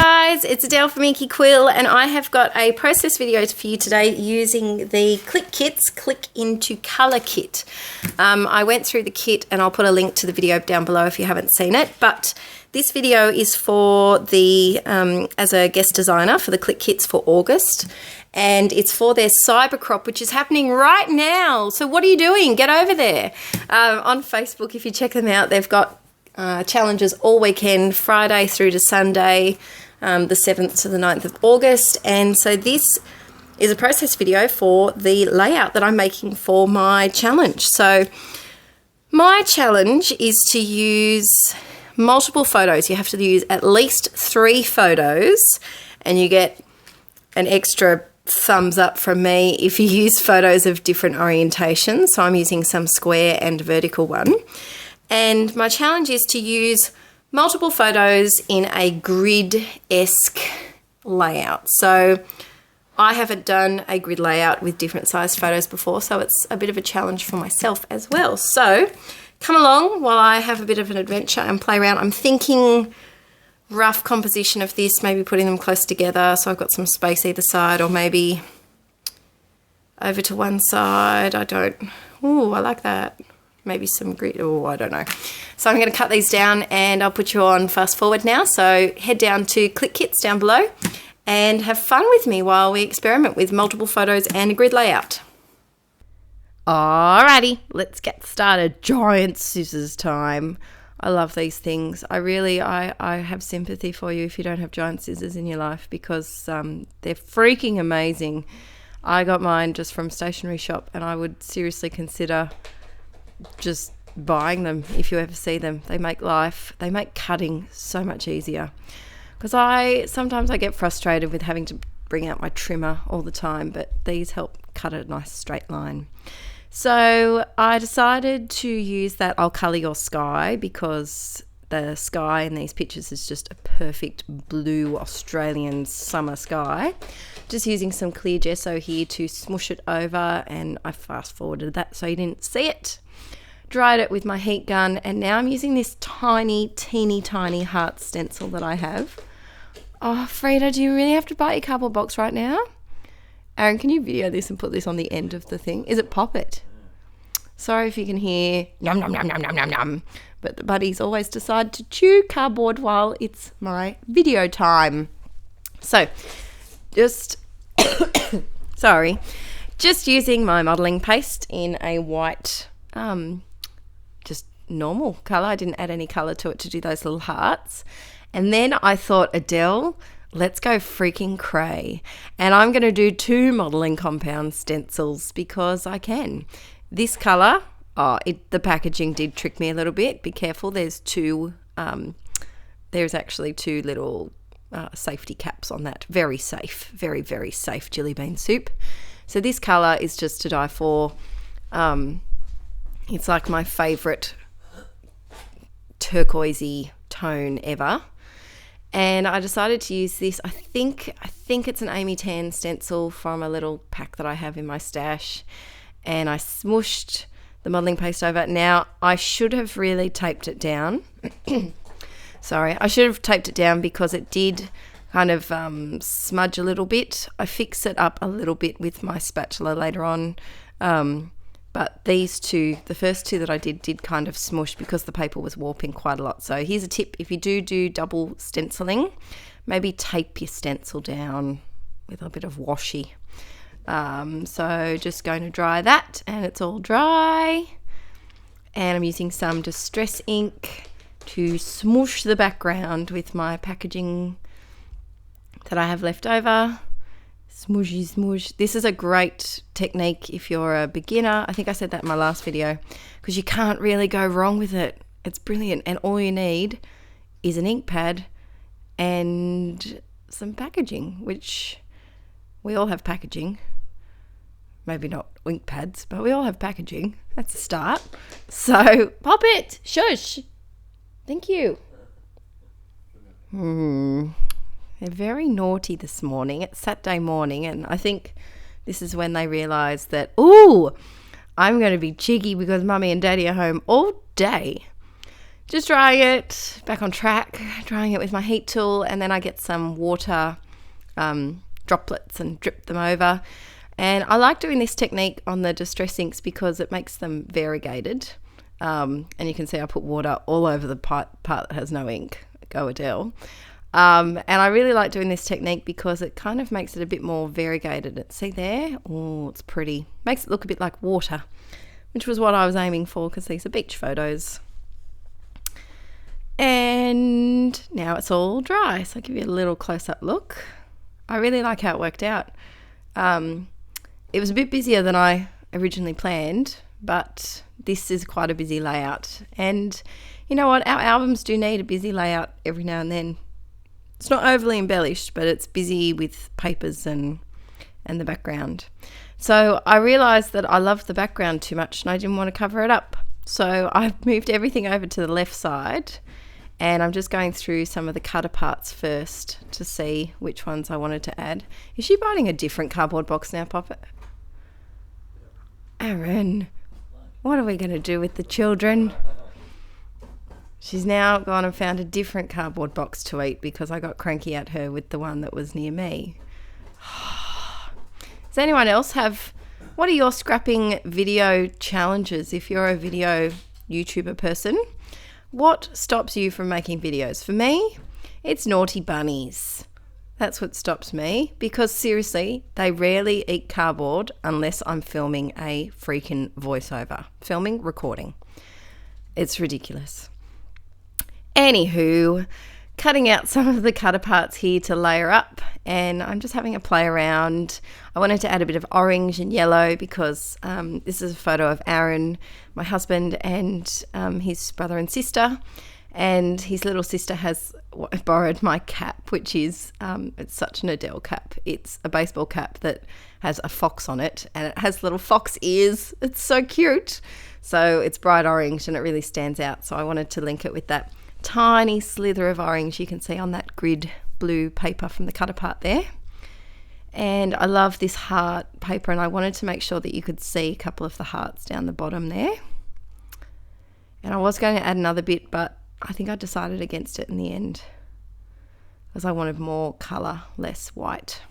guys, it's Adele from Inkie Quill, and I have got a process video for you today using the Clique kits, Clique into Colour kit. I went through the kit and I'll put a link to the video down below if you haven't seen it, but this video is for the, as a guest designer for the Clique kits for August, and it's for their cyber crop, which is happening right now. So what are you doing? Get over there. On Facebook, if you check them out, they've got challenges all weekend, Friday through to Sunday, the 7th to the 9th of August. And so this is a process video for the layout that I'm making for my challenge. So my challenge is to use multiple photos. You have to use at least 3 photos, and you get an extra thumbs up from me if you use photos of different orientations. So I'm using some square and vertical one. And my challenge is to use multiple photos in a grid-esque layout. So I haven't done a grid layout with different sized photos before, so it's a bit of a challenge for myself as well. So come along while I have a bit of an adventure and play around. I'm thinking rough composition of this, maybe putting them close together so I've got some space either side, or maybe over to one side. Ooh, I like that. Maybe some grid, oh, I don't know. So I'm going to cut these down and I'll put you on fast forward now. So head down to Clique Kits down below and have fun with me while we experiment with multiple photos and a grid layout. Alrighty, let's get started. Giant scissors time. I love these things. I have sympathy for you if you don't have giant scissors in your life, because they're freaking amazing. I got mine just from stationery shop, and I would seriously consider just buying them if you ever see them. They make cutting so much easier, because sometimes I get frustrated with having to bring out my trimmer all the time, but these help cut a nice straight line. So I decided to use that I'll colour your sky, because the sky in these pictures is just a perfect blue Australian summer sky. Just using some clear gesso here to smush it over, and I fast forwarded that so you didn't see it. Dried it with my heat gun, and now I'm using this teeny tiny heart stencil that I have. Oh, Frida, do you really have to buy your cardboard box right now? Aaron, can you video this and put this on the end of the thing? Is it Poppet? Sorry if you can hear yum yum yum yum yum yum yum, but the buddies always decide to chew cardboard while it's my video time. So just just using my modelling paste in a white just normal colour. I didn't add any colour to it to do those little hearts. And then I thought, Adele, let's go freaking cray. And I'm going to do 2 modelling compound stencils because I can. This colour, the packaging did trick me a little bit. Be careful, there's actually 2 little safety caps on that. Very safe, very, very safe jelly bean soup. So this colour is just to die for. It's like my favourite turquoisey tone ever. And I decided to use this. I think it's an Amy Tan stencil from a little pack that I have in my stash. And I smooshed the modelling paste over. Now, I should have really taped it down. Sorry, I should have taped it down because it did kind of smudge a little bit. I fix it up a little bit with my spatula later on. But these 2, the first 2 that I did kind of smush because the paper was warping quite a lot. So here's a tip: if you do double stenciling, maybe tape your stencil down with a bit of washi. So just going to dry that, and it's all dry. And I'm using some Distress ink to smush the background with my packaging that I have left over. Smooshy smoosh. This is a great technique if you're a beginner. I think I said that in my last video, because you can't really go wrong with it. It's brilliant, and all you need is an ink pad and some packaging, which we all have packaging. Maybe not ink pads, but we all have packaging. That's a start. So pop it. Shush. Thank you. They're very naughty this morning. It's Saturday morning, and I think this is when they realise that, ooh, I'm going to be cheeky because Mummy and Daddy are home all day. just drying it, back on track, drying it with my heat tool, and then I get some water droplets and drip them over. And I like doing this technique on the distress inks because it makes them variegated. And you can see I put water all over the part that has no ink. Go Adele. And I really like doing this technique because it kind of makes it a bit more variegated. See there? Oh, it's pretty. Makes it look a bit like water, which was what I was aiming for because these are beach photos. And now it's all dry. So I'll give you a little close-up look. I really like how it worked out. It was a bit busier than I originally planned, but this is quite a busy layout. And you know what? Our albums do need a busy layout every now and then. It's not overly embellished, but it's busy with papers and the background. So I realised that I loved the background too much and I didn't want to cover it up. So I've moved everything over to the left side, and I'm just going through some of the cutter parts first to see which ones I wanted to add. Is she biting a different cardboard box now, Poppet? Aaron, what are we going to do with the children? She's now gone and found a different cardboard box to eat because I got cranky at her with the one that was near me. Does anyone else have, what are your scrapping video challenges if you're a video YouTuber person? What stops you from making videos? For me, it's naughty bunnies. That's what stops me because seriously, they rarely eat cardboard unless I'm filming a freaking voiceover. Recording. It's ridiculous. Anywho, cutting out some of the cutter parts here to layer up, and I'm just having a play around. I wanted to add a bit of orange and yellow because this is a photo of Aaron, my husband, and his brother and sister, and his little sister has borrowed my cap, which is, it's such an Adele cap. It's a baseball cap that has a fox on it, and it has little fox ears. It's so cute. So it's bright orange and it really stands out. So I wanted to link it with that tiny slither of orange you can see on that grid blue paper from the cutter part there. And I love this heart paper, and I wanted to make sure that you could see a couple of the hearts down the bottom there. And I was going to add another bit, but I think I decided against it in the end because I wanted more colour, less white.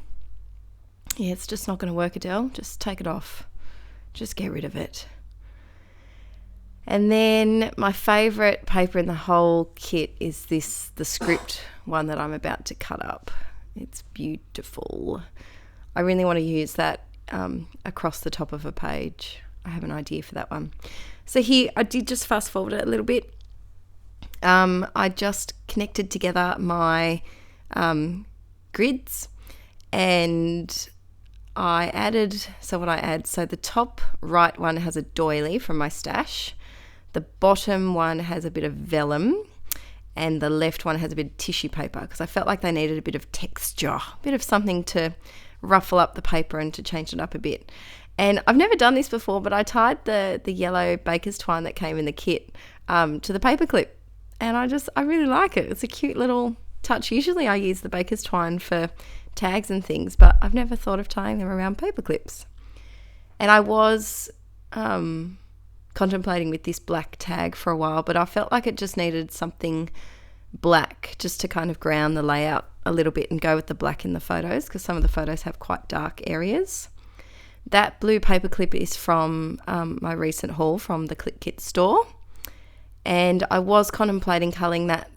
Yeah, it's just not going to work, Adele. Just take it off. Just get rid of it. And then my favourite paper in the whole kit is this, the script one that I'm about to cut up. It's beautiful. I really want to use that across the top of a page. I have an idea for that one. So here, I did just fast forward it a little bit. I just connected together my grids, and I added, so the top right one has a doily from my stash. The bottom one has a bit of vellum, and the left one has a bit of tissue paper because I felt like they needed a bit of texture, a bit of something to ruffle up the paper and to change it up a bit. And I've never done this before, but I tied the yellow baker's twine that came in the kit to the paper clip, and I really like it. It's a cute little touch. Usually I use the baker's twine for tags and things, but I've never thought of tying them around paper clips. And I was contemplating with this black tag for a while, but I felt like it just needed something black just to kind of ground the layout a little bit and go with the black in the photos because some of the photos have quite dark areas. That blue paper clip is from my recent haul from the Clique Kit store, and I was contemplating colouring that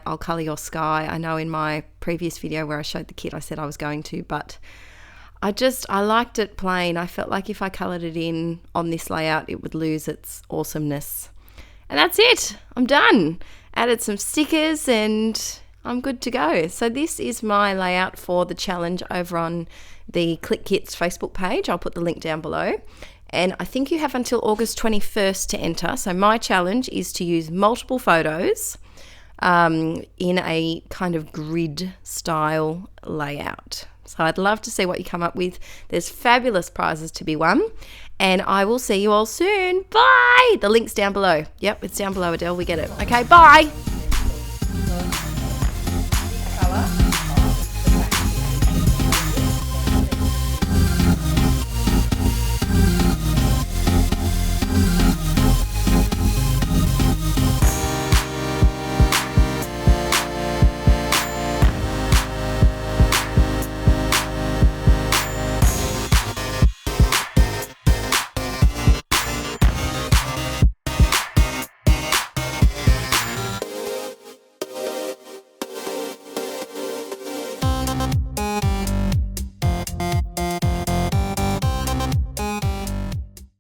I'll Colour Your Sky. I know in my previous video where I showed the kit I said I was going to, but I liked it plain. I felt like if I coloured it in on this layout, it would lose its awesomeness. And that's it. I'm done. Added some stickers and I'm good to go. So this is my layout for the challenge over on the Clique Kits Facebook page. I'll put the link down below. And I think you have until August 21st to enter. So my challenge is to use multiple photos in a kind of grid style layout. So I'd love to see what you come up with. There's fabulous prizes to be won, and I will see you all soon. Bye! The link's down below. Yep, it's down below, Adele. We get it. Okay, bye!